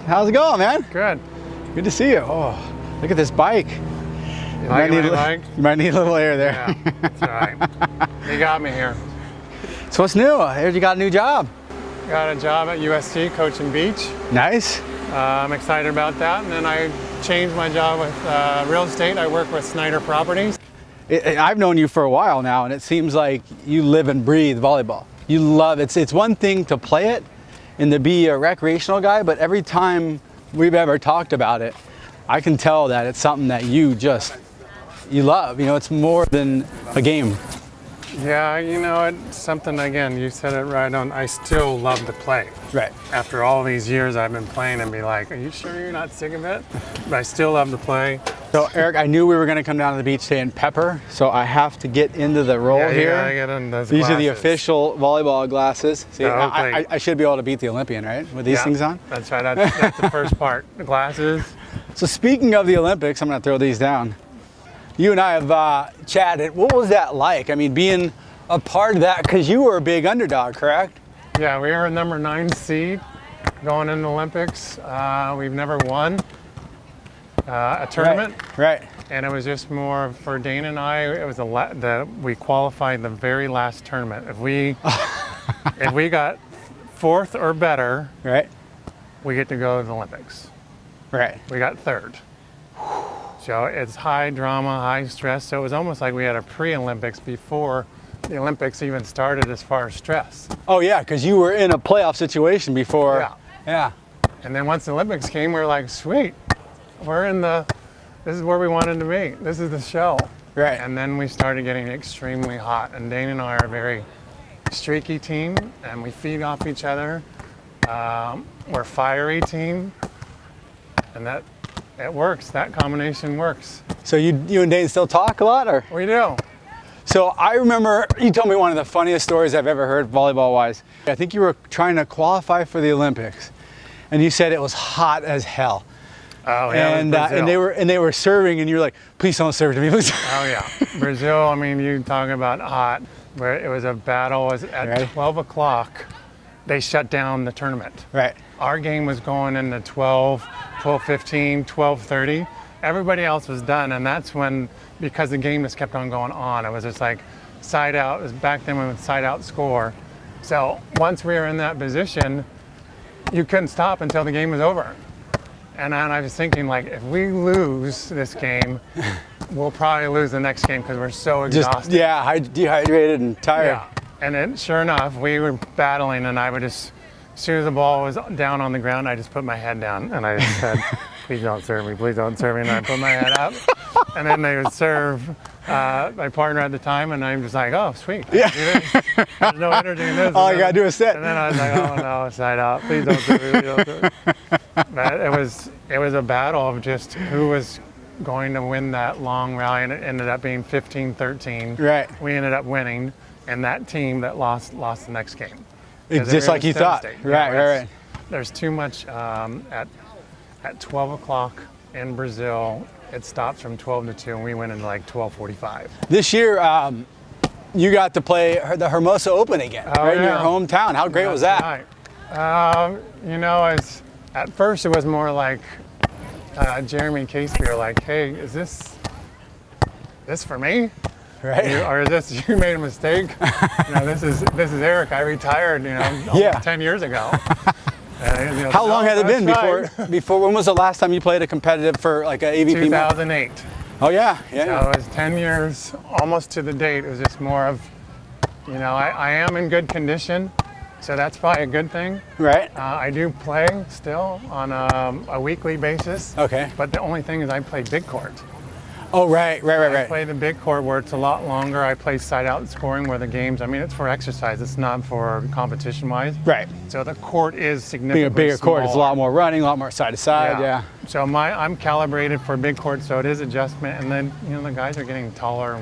How's it going, man? Good. Good to see you. Oh, look at this bike. You like my bike? You might need a little air there. Yeah, that's all right. You got me here. So what's new? I heard you got a new job. Got a job at USC coaching beach. Nice. I'm excited about that. And then I changed my job with real estate. I work with Snyder Properties. I've known you for a while now, and it seems like you live and breathe volleyball. You love it. It's one thing to play it and to be a recreational guy, but every time we've ever talked about it, I can tell that it's something that you love. You know, it's more than a game. Yeah, you know, it's something, again, you said it right on. I still love to play. Right. After all these years I've been playing and be like, are you sure you're not sick of it? But I still love to play. So Eric, I knew we were going to come down to the beach today in Pepper, so I have to get into the roll here. Yeah, you gotta get in those These glasses. are the official volleyball glasses. See, I should be able to beat the Olympian, right? With these things on? That's right, that's the first part, the glasses. So speaking of the Olympics, I'm going to throw these down. You and I have chatted. What was that like? I mean, being a part of that, because you were a big underdog, correct? Yeah, we are a number 9 seed going in the Olympics. We've never won a tournament. Right. And it was just more for Dana and I. It was we qualified the very last tournament. If we got 4th or better, right, we get to go to the Olympics. Right. We got 3rd. So it's high drama, high stress. So it was almost like we had a pre-Olympics before the Olympics even started as far as stress. Oh yeah, because you were in a playoff situation before. Yeah. Yeah. And then once the Olympics came, we were like, sweet, this is where we wanted to be. This is the show. Right. And then we started getting extremely hot. And Dana and I are a very streaky team, and we feed off each other. We're a fiery team, and it works. That combination works. So you and Dane still talk a lot, or? We do. So I remember you told me one of the funniest stories I've ever heard volleyball-wise. I think you were trying to qualify for the Olympics, and you said it was hot as hell. Oh yeah, and they were serving, and you were like, "Please don't serve to me, please." Oh yeah, Brazil. I mean, you talking about hot. Where it was a battle. It was at 12 o'clock. They shut down the tournament. Right. Our game was going into 12, 12:15, 12:30. Everybody else was done, and that's when, because the game just kept on going on, it was just like side out. It was back then when we would side out score. So once we were in that position, you couldn't stop until the game was over. And I was thinking, like, if we lose this game, we'll probably lose the next game because we're so exhausted. Dehydrated and tired. Yeah. And then, sure enough, we were battling, and I would just, as soon as the ball was down on the ground, I just put my head down, and I just said, please don't serve me, please don't serve me. And I put my head up, and then they would serve my partner at the time, and I'm just like, oh, sweet. Yeah. There's no energy in this. All you gotta do is sit. And then I was like, oh no, side out, please don't serve me, please don't serve me. But it was a battle of just who was going to win that long rally, and it ended up being 15-13. Right. We ended up winning, and that team that lost the next game. It's just like you thought. Right. There's too much at 12 o'clock in Brazil. It stops from 12 to 2, and we went into like 12:45. This year, you got to play the Hermosa Open again, right in your hometown. How great was that? Right. You know, at first it was more like Jeremy and Casey are like, hey, is this for me? Right. Or is this, you made a mistake? You know, this is Eric. I retired, almost 10 years ago. How long had it been before? When was the last time you played a competitive for like an AVP? 2008. Oh yeah. So it was 10 years, almost to the date. It was just more of, I am in good condition, so that's probably a good thing. Right. I do play still on a weekly basis. Okay. But the only thing is I play big court. Oh, right. I play the big court where it's a lot longer. I play side out scoring where the games, it's for exercise. It's not for competition wise. Right. So the court is significantly being a bigger smaller. court, it's a lot more running, a lot more side to side. Yeah. So I'm calibrated for big court, so it is adjustment. And then, the guys are getting taller.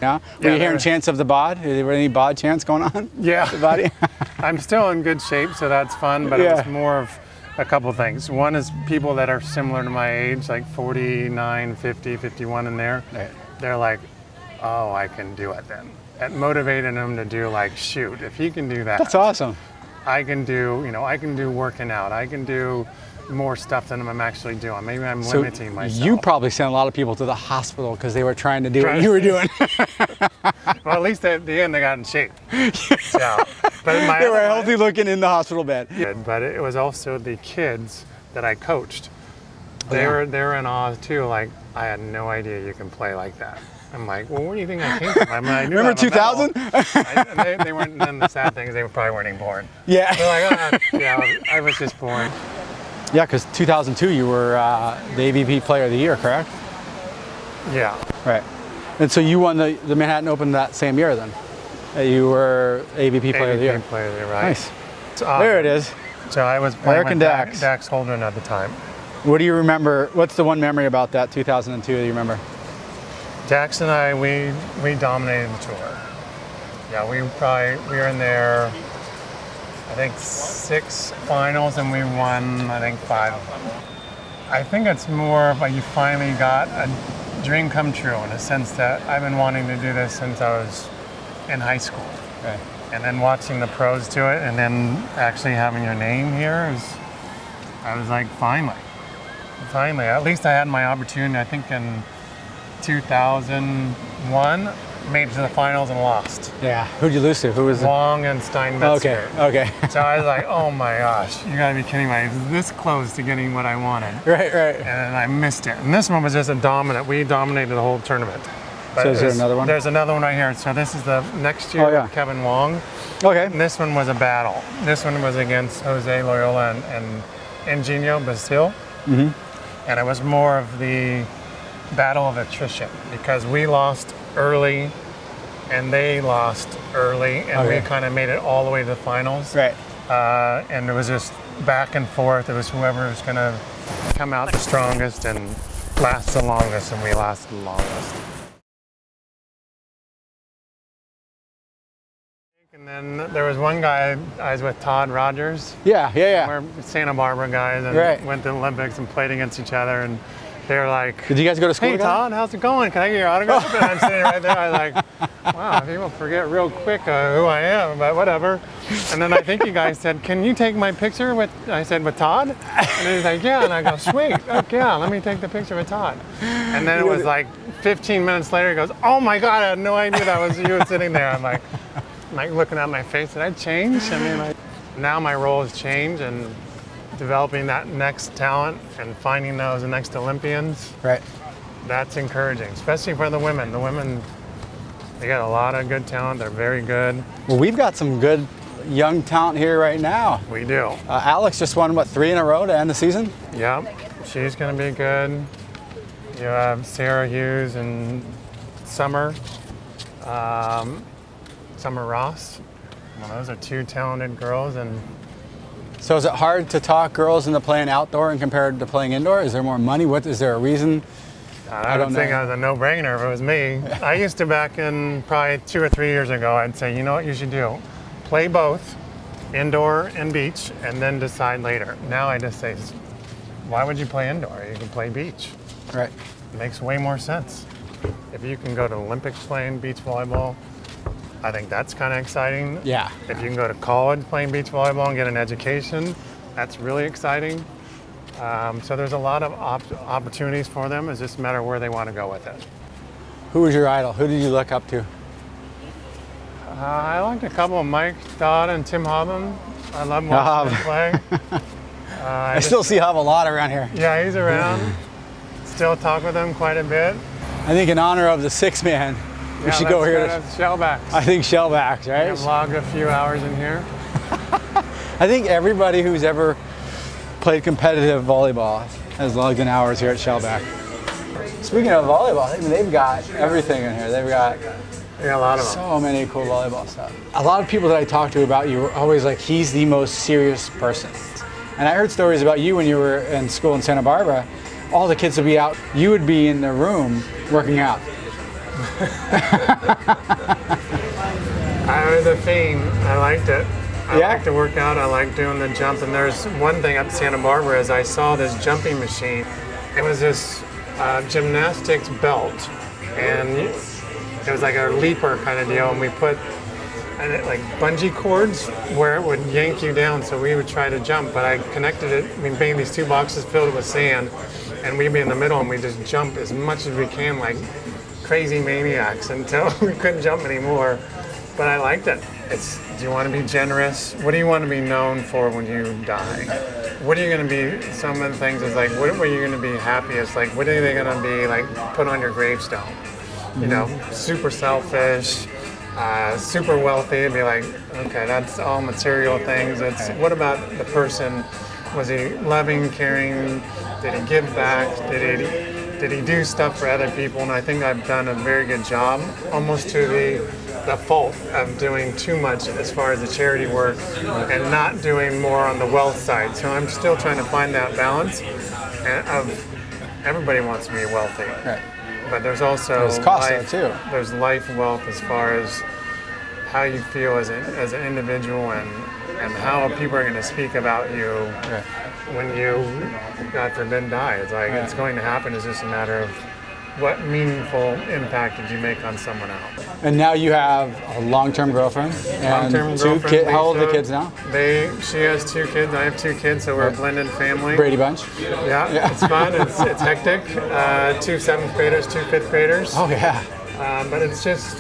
Yeah. Were you hearing chants of the bod? Is there any bod chants going on? Yeah. The body? I'm still in good shape, so that's fun. But it was more of a couple things. One is people that are similar to my age, like 49, 50, 51 in there. Right. They're like, oh, I can do it then. It motivated them to do like, shoot, if he can do that. That's awesome. I can do, I can do working out. I can do more stuff than I'm actually doing. Maybe I'm So limiting myself. you probably sent a lot of people to the hospital because they were trying to do what you were doing. Well, at least at the end they got in shape. So, but They were healthy looking in the hospital bed. But it was also the kids that I coached. They Yeah. were in awe too. Like, I had no idea you can play like that. I'm like, well, where do you think I came from? I mean, I knew Remember I'm a 2000? medal. They weren't. Then the sad thing is they probably weren't even born. Yeah. They're like, yeah, I was just born. Yeah, because 2002 you were the AVP Player of the Year, correct? Yeah. Right. And so you won the Manhattan Open that same year then? You were AVP Player of the Year. Player of the Year, right? Nice. So, There it is. So I was playing Eric with and Dax. Dax Holdren at the time. What do you remember? What's the one memory about that 2002 that you remember? Dax and I, we dominated the tour. Yeah, we were in there, I think 6 finals, and we won, I think 5 of them. I think it's more of like you finally got a dream come true in a sense that I've been wanting to do this since I was in high school. Okay. And then watching the pros do it and then actually having your name here I was like, finally. At least I had my opportunity. I think in 2001, made it to the finals and lost. Yeah. Who'd you lose to? Who was Long and Steinmetzer. Okay. So I was like, oh my gosh, you gotta be kidding me. I was this close to getting what I wanted. Right. And I missed it. And this one was just a dominant. We dominated the whole tournament. But So is there another one? There's another one right here. So this is the next year with Kevin Wong. Okay. And this one was a battle. This one was against Jose Loyola and Ingenio Basile. Mm-hmm. And it was more of the battle of attrition because we lost early and they lost early and we kind of made it all the way to the finals. Right. And it was just back and forth. It was whoever was going to come out the strongest and last the longest, and we lasted the longest. And then there was one guy, I was with Todd Rogers. Yeah. We're Santa Barbara guys and went to the Olympics and played against each other. And they were like, Did you guys go to school hey together? Todd, how's it going? Can I get your autograph? And I'm sitting right there. I was like, wow, people forget real quick who I am, but whatever. And then I think you guys said, can you take my picture with, I said, with Todd? And he's like, yeah. And I go, sweet, yeah, let me take the picture with Todd. And then it was like 15 minutes later, he goes, oh my God, I had no idea that was you sitting there. I'm like looking at my face, did I change? I mean, now my role has changed and developing that next talent and finding those next Olympians. Right. That's encouraging, especially for the women. The women, they got a lot of good talent. They're very good. Well, we've got some good young talent here right now. We do. Alex just won, 3 in a row to end the season? Yep, she's going to be good. You have Sarah Hughes and Summer Ross. Well, those are 2 talented girls. And So is it hard to talk girls into playing outdoor and compared to playing indoor? Is there more money? Is there a reason? I don't think it was a no-brainer if it was me. I used to back in probably 2 or 3 years ago, I'd say, you know what you should do? Play both, indoor and beach, and then decide later. Now I just say, why would you play indoor? You can play beach. Right. It makes way more sense. If you can go to Olympics playing beach volleyball, I think that's kind of exciting. Yeah. If you can go to college playing beach volleyball and get an education, that's really exciting. So there's a lot of opportunities for them. It's just a matter of where they want to go with it. Who was your idol? Who did you look up to? I liked a couple of Mike Dodd and Tim Hobham. I love watching them play. I still see Hub a lot around here. Yeah, he's around. Still talk with him quite a bit. I think in honor of the 6th man, we should go here. To Shellbacks. I think Shellbacks, right? We've logged a few hours in here. I think everybody who's ever played competitive volleyball has logged in hours here at Shellback. Speaking of volleyball, I mean, they've got everything in here. They've got a lot of them. So many cool volleyball stuff. A lot of people that I talk to about you were always like, he's the most serious person. And I heard stories about you when you were in school in Santa Barbara. All the kids would be out. You would be in the room working out. I was a fiend. I liked it. I Yeah? like to work out. I like doing the jump. And there's one thing up in Santa Barbara is I saw this jumping machine. It was this gymnastics belt, and it was like a leaper kind of deal. And we put like bungee cords where it would yank you down, so we would try to jump, but I connected it, we made these 2 boxes filled with sand, and we'd be in the middle and we just jump as much as we can like crazy maniacs until we couldn't jump anymore. But I liked it. Do you want to be generous? What do you want to be known for when you die? What are you going to be, some of the things is like, what are you going to be happiest? Like, what are they going to be like put on your gravestone? You know, super selfish, super wealthy, it'd be like, okay, that's all material things. What about the person? Was he loving, caring? Did he give back? Did he do stuff for other people? And I think I've done a very good job, almost to the fault of doing too much as far as the charity work and not doing more on the wealth side. So I'm still trying to find that balance of everybody wants to be wealthy. Right. But there's also life, too. There's life wealth as far as how you feel as an individual and how people are going to speak about you when you, God forbid, die. It's like it's going to happen. It's just a matter of what meaningful impact did you make on someone else. And now you have a long-term girlfriend and two kids. How old are the kids now? She has 2 kids. I have 2 kids, so we're a blended family. Brady Bunch. Yeah. It's fun. It's hectic. 2 7th graders, 2 5th graders. Oh yeah. But it's just,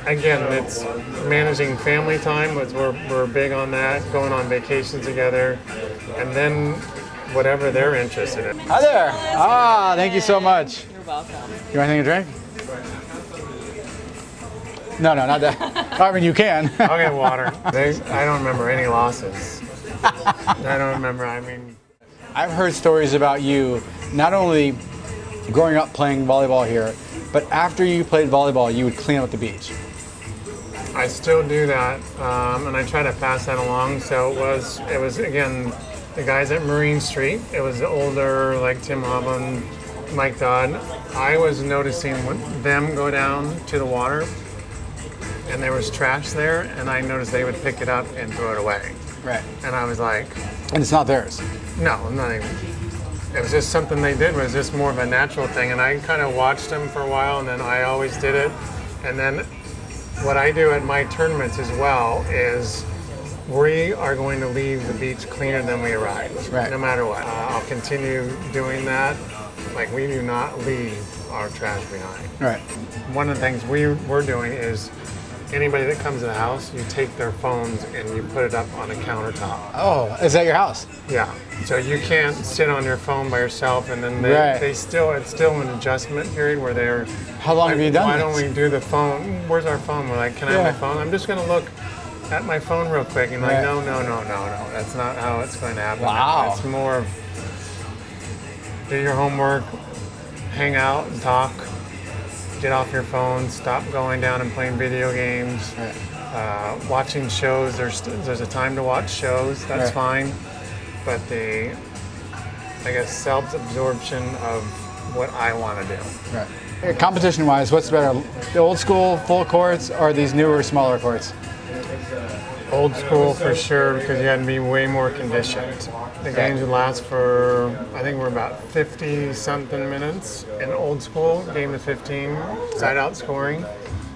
again, it's managing family time. We're big on that, going on vacations together, and then whatever they're interested in. Hi there. Thank you so much. You're welcome. You want anything to drink? No, not that. I mean, you can. I'll get water. I don't remember any losses. I don't remember, I've heard stories about you, not only growing up playing volleyball here, but after you played volleyball, you would clean up the beach. I still do that, and I try to pass that along. So it was again, the guys at Marine Street. It was the older, like Tim Hovland, Mike Dodd. I was noticing them go down to the water, and there was trash there, and I noticed they would pick it up and throw it away. Right. And I was like, and it's not theirs. No, not even. It was just something they did. It was just more of a natural thing, and I kind of watched them for a while, and then I always did it. And then what I do at my tournaments as well is we are going to leave the beach cleaner than we arrived, no matter what. I'll continue doing that. Like, we do not leave our trash behind. Right. One of the things we're doing is anybody that comes to the house, you take their phones and you put it up on a countertop. Oh, is that your house? Yeah. So you can't sit on your phone by yourself, and then it's still an adjustment period where they're. How long have you done Why this? don't we do the phone? Where's our phone? We're like, can I have my phone? I'm just going to look at my phone real quick, and like, no. That's not how it's going to happen. Wow. It's more of do your homework, hang out and talk. Get off your phone, stop going down and playing video games, watching shows. There's a time to watch shows, that's fine. But I guess, self-absorption of what I want to do. Right. Competition-wise, what's better, the old school full courts or these newer, smaller courts? Old school for sure, because you had to be way more conditioned. The games would last for, I think we're about 50-something minutes. In old school, game of 15, side-out scoring,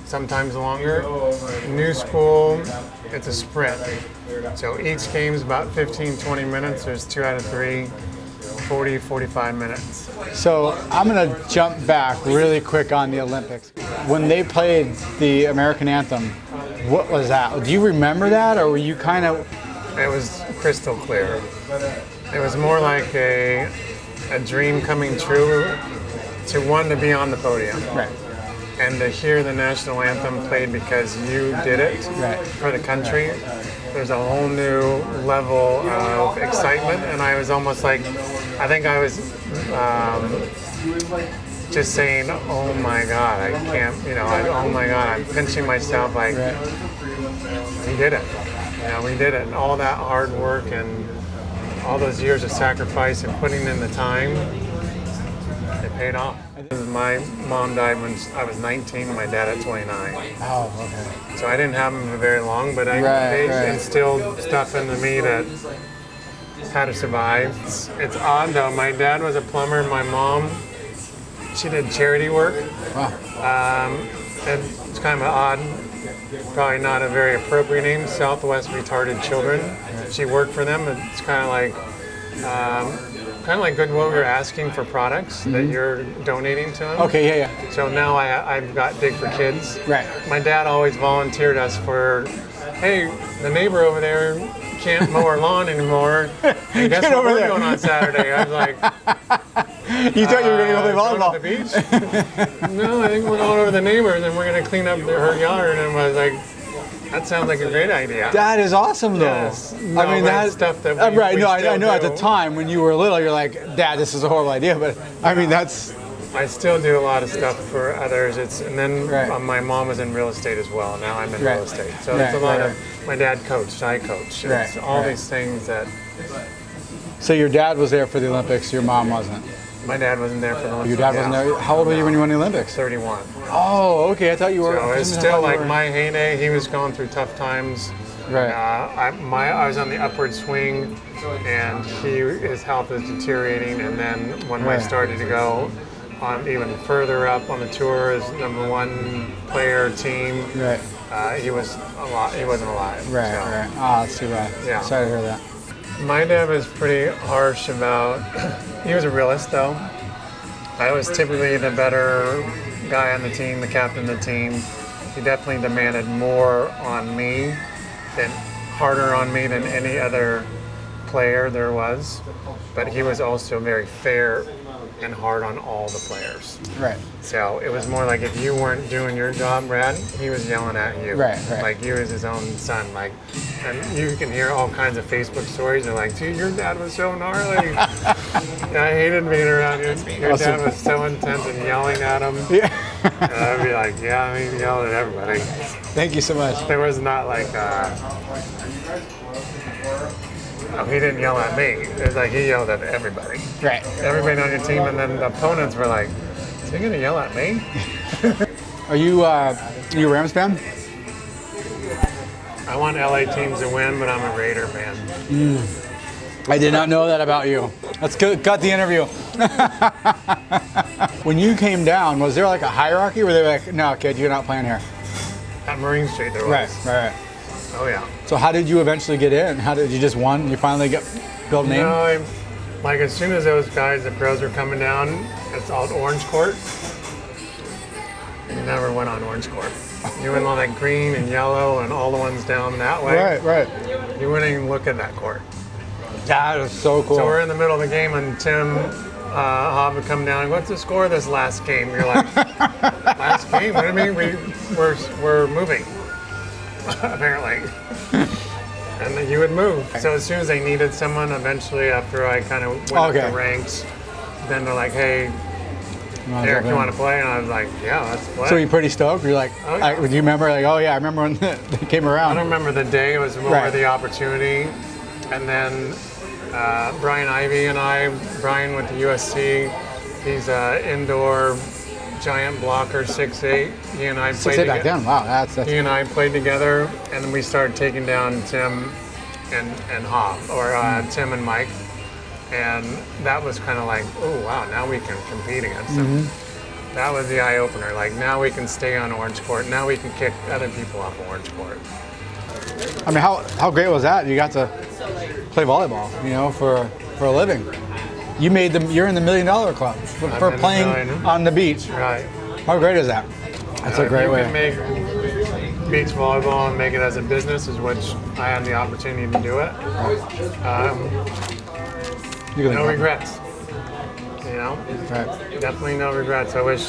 sometimes longer. New school, it's a sprint. So each game's about 15-20 minutes. There's 2 out of 3, 40-45 minutes. So I'm going to jump back really quick on the Olympics. When they played the American anthem, what was that? Do you remember that, or were you kind of... It was crystal clear. It was more like a dream coming true to be on the podium. Right. And to hear the national anthem played because you did it for the country. There's a whole new level of excitement, and I was almost like, I think I was just saying, oh my God, I can't, oh my God, I'm pinching myself like, we did it. We did it. And all that hard work and all those years of sacrifice and putting in the time, it paid off. My mom died when I was 19 and my dad at 29. Oh, okay. So I didn't have them for very long, but they instilled stuff into me that had to survive. It's odd though, my dad was a plumber and my mom, she did charity work. Wow. And it's kind of odd. probably not a very appropriate name, Southwest Retarded Children. She worked for them. It's kind of like Goodwill. You're asking for products that you're donating to them. Okay, yeah. So now I've got Dig for Kids. Right. My dad always volunteered us for, hey, the neighbor over there can't mow our lawn anymore. And guess Get what over we're there. doing on Saturday? I was like, You thought you were going to go play going volleyball. to the beach? No, I think we're going over to the neighbors and we're going to clean up her yard. And I was like, that sounds like a great idea. That is awesome, though. Yes. No, I mean, that's that's stuff that we, right. we No, I still know at the do. time when you were little, you're like, Dad, this is a horrible idea. But I mean, that's I still do a lot of stuff for others. And then Right. my mom was in real estate as well. Now I'm in Right. real estate. So Right, it's a lot right, of, my dad coached, I coach. Right, It's all right. these things that so. Your dad was there for the Olympics. Your mom wasn't. my dad wasn't there for the Your dad wasn't there. How old were you when you won the Olympics? 31. Oh, okay. I thought you were. So it's I still thought you like were- my heyday. He was going through tough times. Right. I was on the upward swing, and his health is deteriorating. And then when I Right. started to go on even further up on the tour as #1 player team, Right. he wasn't alive. Right. So, Right. Oh, that's too bad. Yeah. Sorry to hear that. My dad was pretty harsh about. He was a realist, though. I was typically the better guy on the team, the captain of the team. He definitely demanded more on me, harder on me than any other player there was. But he was also very fair and hard on all the players. Right. So it was more like if you weren't doing your job, Brad, he was yelling at you. Right, right. Like you was his own son. Like, and you can hear all kinds of Facebook stories. They're like, dude, your dad was so gnarly. I hated being around you. Your Awesome. dad was so intense and yelling at him. Yeah. And I'd be like, yeah, I mean, he yelled at everybody. Thank you so much. There was not like, no, he didn't yell at me. It was like he yelled at everybody. Right. Everybody on your team, and then the opponents were like, is he gonna yell at me? Are you a Rams fan? I want LA teams to win, but I'm a Raider fan. I did not know that about you. Let's cut the interview. When you came down, was there like a hierarchy? Were they like, no, kid, you're not playing here? At Marine Street there was. Right. Oh yeah. So how did you eventually get in? How did you just won? You finally build a name? No, like as soon as those guys, the pros were coming down, it's all Orange Court. You never went on Orange Court. You went on like green and yellow and all the ones down that way. Right. You wouldn't even look at that court. That is so cool. So we're in the middle of the game and Tim Hobb would come down and what's the score of this last game? You're like, last game? What do you mean? We're moving, apparently. And then you would move. So as soon as they needed someone, eventually after I kind of went up the ranks, then they're like, hey, Eric, you want to play? And I was like, yeah, let's play. So you're pretty stoked? You're like, Oh, yeah. do you remember? Like, oh yeah, I remember when they came around. I don't remember the day. It was more Right. the opportunity. And then Brian Ivey and Brian went to USC. He's an indoor giant blocker, 6'8". He and I played 6'8" back then. Wow, that's He and I played together, and then we started taking down Tim and Hobb, or Tim and Mike. And that was kind of like, oh wow, now we can compete against them. That was the eye opener. Like now we can stay on Orange Court. Now we can kick other people off Orange Court. I mean, how great was that? You got to play volleyball, for a living. You're in the $1 Million Club for playing on the beach. Right. How great is that? That's a great way. If you can make beach volleyball and make it as a business, is which I had the opportunity to do it. No regrets. Right. Definitely no regrets. I wish.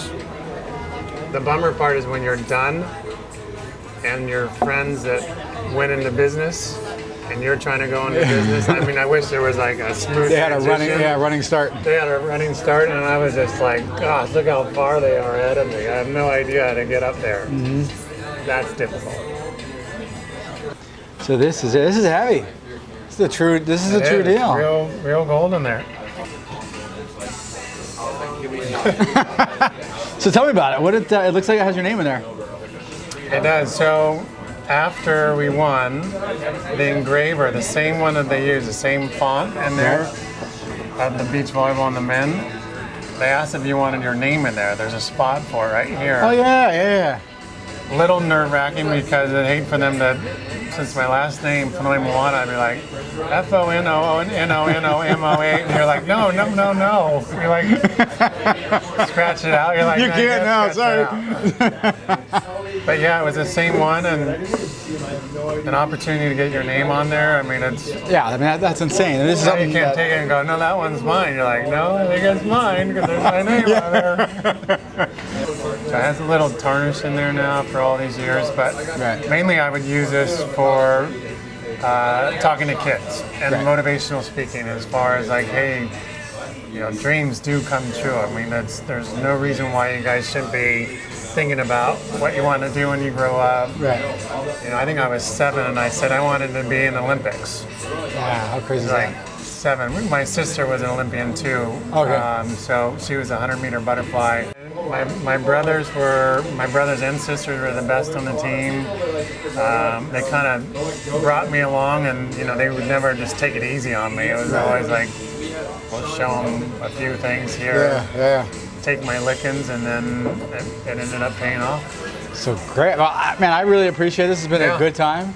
The bummer part is when you're done and your friends that went into business and you're trying to go into business. I mean, I wish there was like a smooth They had a transition. running start. They had a running start, and I was just like, gosh, look how far they are ahead of me. I have no idea how to get up there. That's difficult. So this is heavy. This is a true deal. Real gold in there. So tell me about it. It looks like it has your name in there. It does. So after we won, the engraver, the same one that they use, the same font in there, of the beach volleyball and the men, they asked if you wanted your name in there. There's a spot for it right here. Oh yeah. little nerve-wracking because I hate for them to, since my last name, Fonoimoana, I'd be like, F-O-N-O-N-O-N-O-M-O-A, and you're like, no. You're like, scratch it out. You're like, You can't now, sorry. But yeah, it was the same one, and an opportunity to get your name on there. I mean, it's... Yeah, I mean, that's insane. And this is You something can't that, take it and go, no, that one's mine. You're like, no, I think it's mine because there's my name on there. So it has a little tarnish in there now for all these years, but Right. mainly I would use this for talking to kids and Right. motivational speaking as far as like, hey, you know, dreams do come true. I mean, there's no reason why you guys shouldn't be thinking about what you want to do when you grow up. right. You know, I think I was 7 and I said I wanted to be in the Olympics. Yeah, how crazy is Like that? 7. My sister was an Olympian too. Okay. So she was a 100-meter butterfly. My brothers and sisters were the best on the team. They kind of brought me along, and you know they would never just take it easy on me. It was always like, we'll show them a few things here, Yeah. take my lickings, and then it ended up paying off. So great. Well, man, I really appreciate it. This has been a Yeah. good time.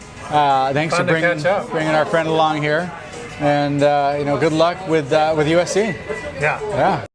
Thanks Fun for to catch up. bringing our friend along here. And, good luck with USC. Yeah. Yeah.